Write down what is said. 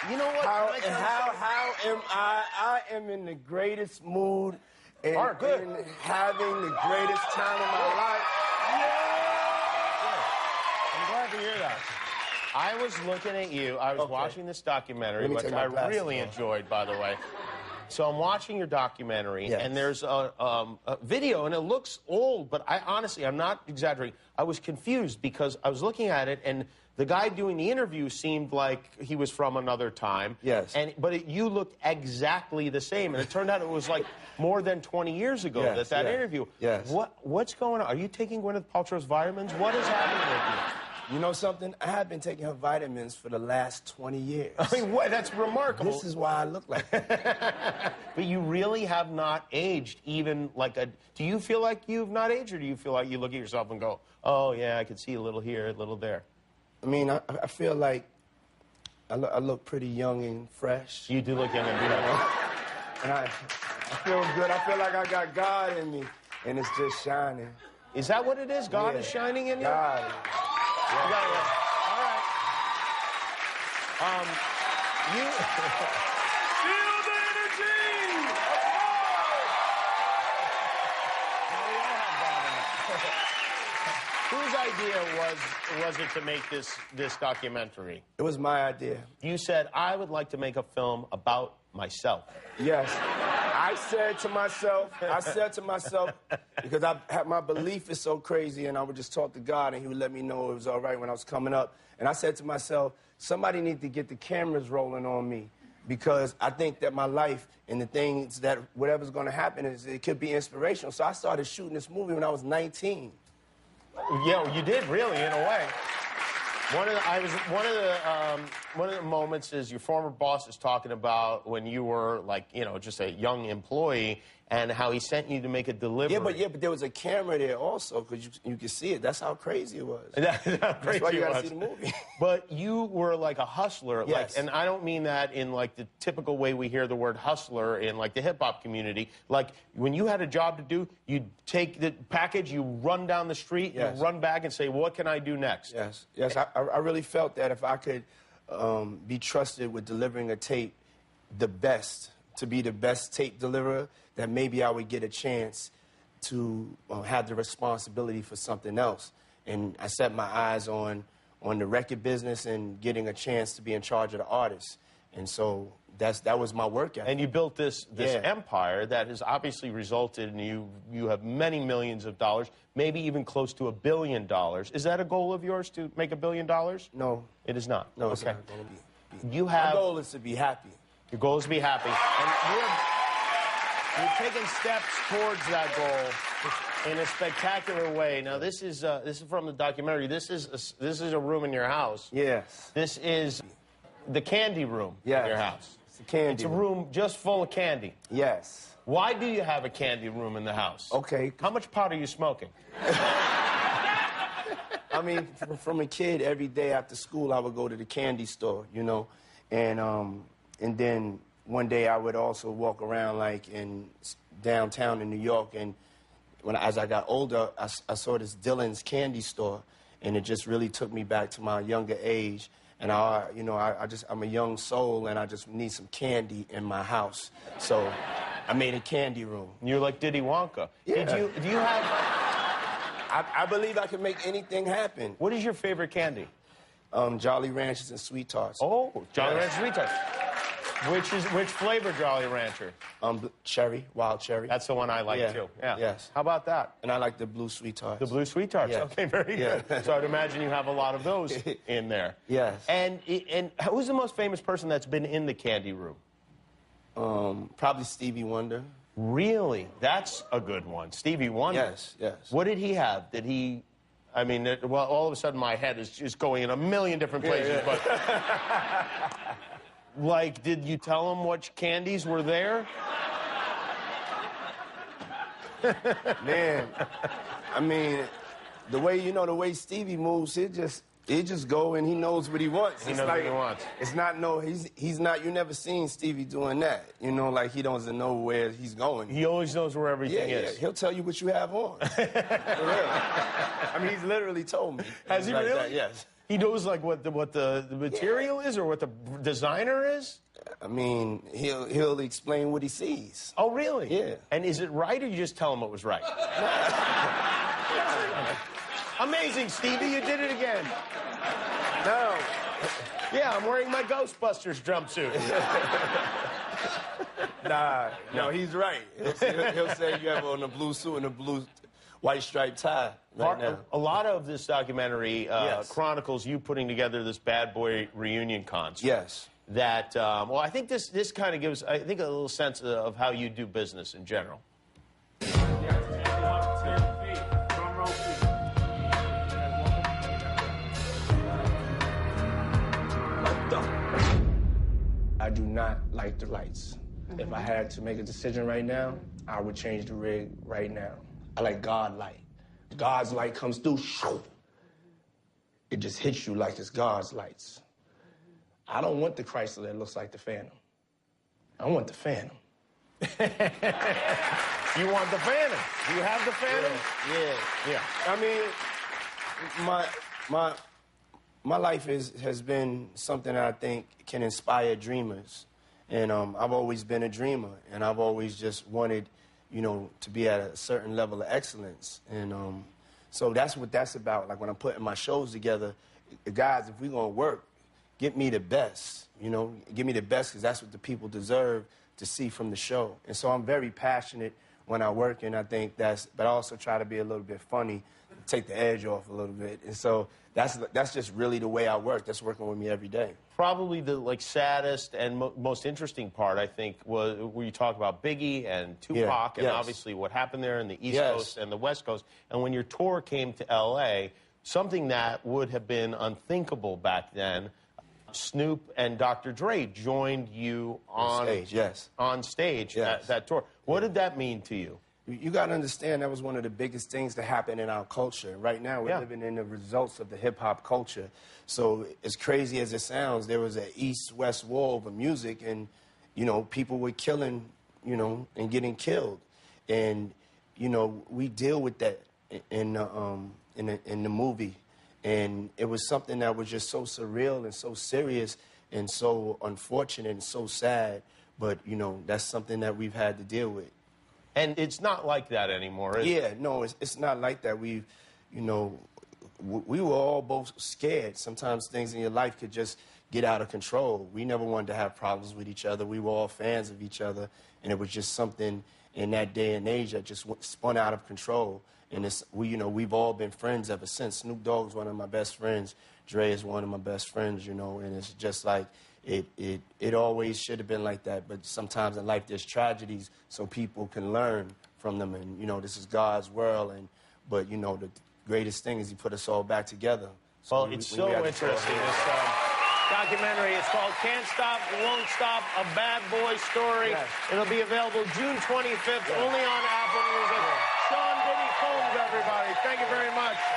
You know what? How am I? I am in the greatest mood and, All right, good. and having the greatest time of my life. I'm glad to hear that. I was looking at you. I was watching this documentary, which I really enjoyed, by the way. So I'm watching your documentary, and there's a video, and it looks old, but I'm not exaggerating. I was confused because I was looking at it, and the guy doing the interview seemed like he was from another time. Yes. But you looked exactly the same, and it turned out it was like more than 20 years ago that interview. Yes. What's going on? Are you taking Gwyneth Paltrow's vitamins? What is happening with you? You know something? I have been taking her vitamins for the last 20 years. I mean, what? That's remarkable. This is why I look like that. But you really have not aged even like a... Do you feel like you've not aged, or do you feel like you look at yourself and go, oh, yeah, I can see a little here, a little there? I mean, I feel like I look pretty young and fresh. You do look young and beautiful. And I feel good. I feel like I got God in me, and it's just shining. Is that what it is? God is shining in you? God. All right. You... Feel the energy! Whose idea was it to make this documentary? It was my idea. You said, I would like to make a film about myself. Yes. I said to myself, because my belief is so crazy, and I would just talk to God, and he would let me know it was all right when I was coming up. And I said to myself, somebody needs to get the cameras rolling on me, because I think that my life and the things that whatever's going to happen, it could be inspirational. So I started shooting this movie when I was 19. Yeah, you did, really, in a way. One of the moments is your former boss is talking about when you were like, you know, just a young employee, and how he sent you to make a delivery. Yeah, but there was a camera there also, because you could see it. That's how crazy it was. That's why you gotta see the movie. But you were like a hustler, yes. And I don't mean that in like the typical way we hear the word hustler in like the hip hop community. Like when you had a job to do, you'd take the package, you run down the street, you run back and say, what can I do next? Yes. I really felt that if I could be trusted with delivering a tape, to be the best tape deliverer, that maybe I would get a chance to have the responsibility for something else. And I set my eyes on the record business and getting a chance to be in charge of the artists. And so that was my work ethic. And you built this empire that has obviously resulted in you have many millions of dollars, maybe even close to $1 billion. Is that a goal of yours, to make $1 billion? No. It is not? No, it's not going to be. My goal is to be happy. Your goal is to be happy. And you're taking steps towards that goal in a spectacular way. Now, this is from the documentary. This is a room in your house. Yes. This is the candy room in your house. It's a candy It's a room just full of candy. Yes. Why do you have a candy room in the house? Okay. How much pot are you smoking? I mean, from a kid, every day after school, I would go to the candy store, you know, and then one day I would also walk around like in downtown in New York, and as I got older, I saw this Dylan's candy store, and it just really took me back to my younger age. And I'm a young soul, and I just need some candy in my house. So I made a candy room. You're like Diddy Wonka. Yeah. Do you have? I believe I can make anything happen. What is your favorite candy? Jolly Ranchers and Sweet Tarts. Oh, Jolly Ranchers and Sweet Tarts. Which flavor Jolly Rancher? Cherry, wild cherry. That's the one I like too. Yeah. Yes. How about that? And I like the blue Sweet Tarts. The blue Sweet Tarts. Yeah. Okay, very good. So I'd imagine you have a lot of those in there. Yes. And who's the most famous person that's been in the candy room? Probably Stevie Wonder. Really? That's a good one. Stevie Wonder. Yes. What did he have? Did he... I mean, well, all of a sudden my head is just going in a million different places, but... Like, did you tell him which candies were there? Man, I mean, the way Stevie moves, he just go and he knows what he wants. He knows what he wants. It's not he's not. You never seen Stevie doing that. You know, like he doesn't know where he's going. He always knows where everything is. Yeah, he'll tell you what you have on. For real. I mean, he's literally told me. Has he really? Yes. He knows like what the material is or what the designer is? I mean, he'll explain what he sees. Oh, really? Yeah. And is it right, or you just tell him it was right? Amazing, Stevie, you did it again. No. Yeah, I'm wearing my Ghostbusters jumpsuit. No, he's right. He'll say you have on a blue suit and a blue white striped tie right now. A lot of this documentary chronicles you putting together this bad boy reunion concert. Yes. That, well, I think this kind of gives, I think, a little sense of how you do business in general. I do not like the lights. If I had to make a decision right now, I would change the rig right now. I like God light. God's light comes through, it just hits you like it's God's lights. I don't want the Chrysler that looks like the Phantom. I want the Phantom. You want the Phantom? Do you have the Phantom? Yeah. I mean, my life has been something that I think can inspire dreamers. And I've always been a dreamer, and I've always just wanted, you know, to be at a certain level of excellence. And so that's what that's about. Like when I'm putting my shows together, guys, if we're gonna work, get me the best, you know, give me the best, because that's what the people deserve to see from the show. And so I'm very passionate when I work, and I think but I also try to be a little bit funny, take the edge off a little bit. And so that's just really the way I work. That's working with me every day. Probably the saddest and most interesting part, I think, was where you talk about Biggie and Tupake and obviously what happened there in the East Coast and the West Coast. And when your tour came to L.A., something that would have been unthinkable back then, Snoop and Dr. Dre joined you on stage at that tour. What did that mean to you? You got to understand that was one of the biggest things to happen in our culture. Right now, we're living in the results of the hip-hop culture. So as crazy as it sounds, there was an East-West war over music, and, you know, people were killing, you know, and getting killed. And, you know, we deal with that in the movie. And it was something that was just so surreal and so serious and so unfortunate and so sad. But, you know, that's something that we've had to deal with. And it's not like that anymore, is it? Yeah, no, it's not like that. You know, we were all both scared. Sometimes things in your life could just get out of control. We never wanted to have problems with each other. We were all fans of each other, and it was just something in that day and age that just spun out of control. And you know, we've all been friends ever since. Snoop Dogg's one of my best friends. Dre is one of my best friends, you know, and it's just like, it always should have been like that, but sometimes in life there's tragedies so people can learn from them, and, you know, this is God's world, but, you know, the greatest thing is he put us all back together. So well, it's so interesting, this documentary. It's called Can't Stop, Won't Stop, A Bad Boy Story. Yes. It'll be available June 25th, only on Apple Music. Sean Diddy Combs, everybody. Thank you very much.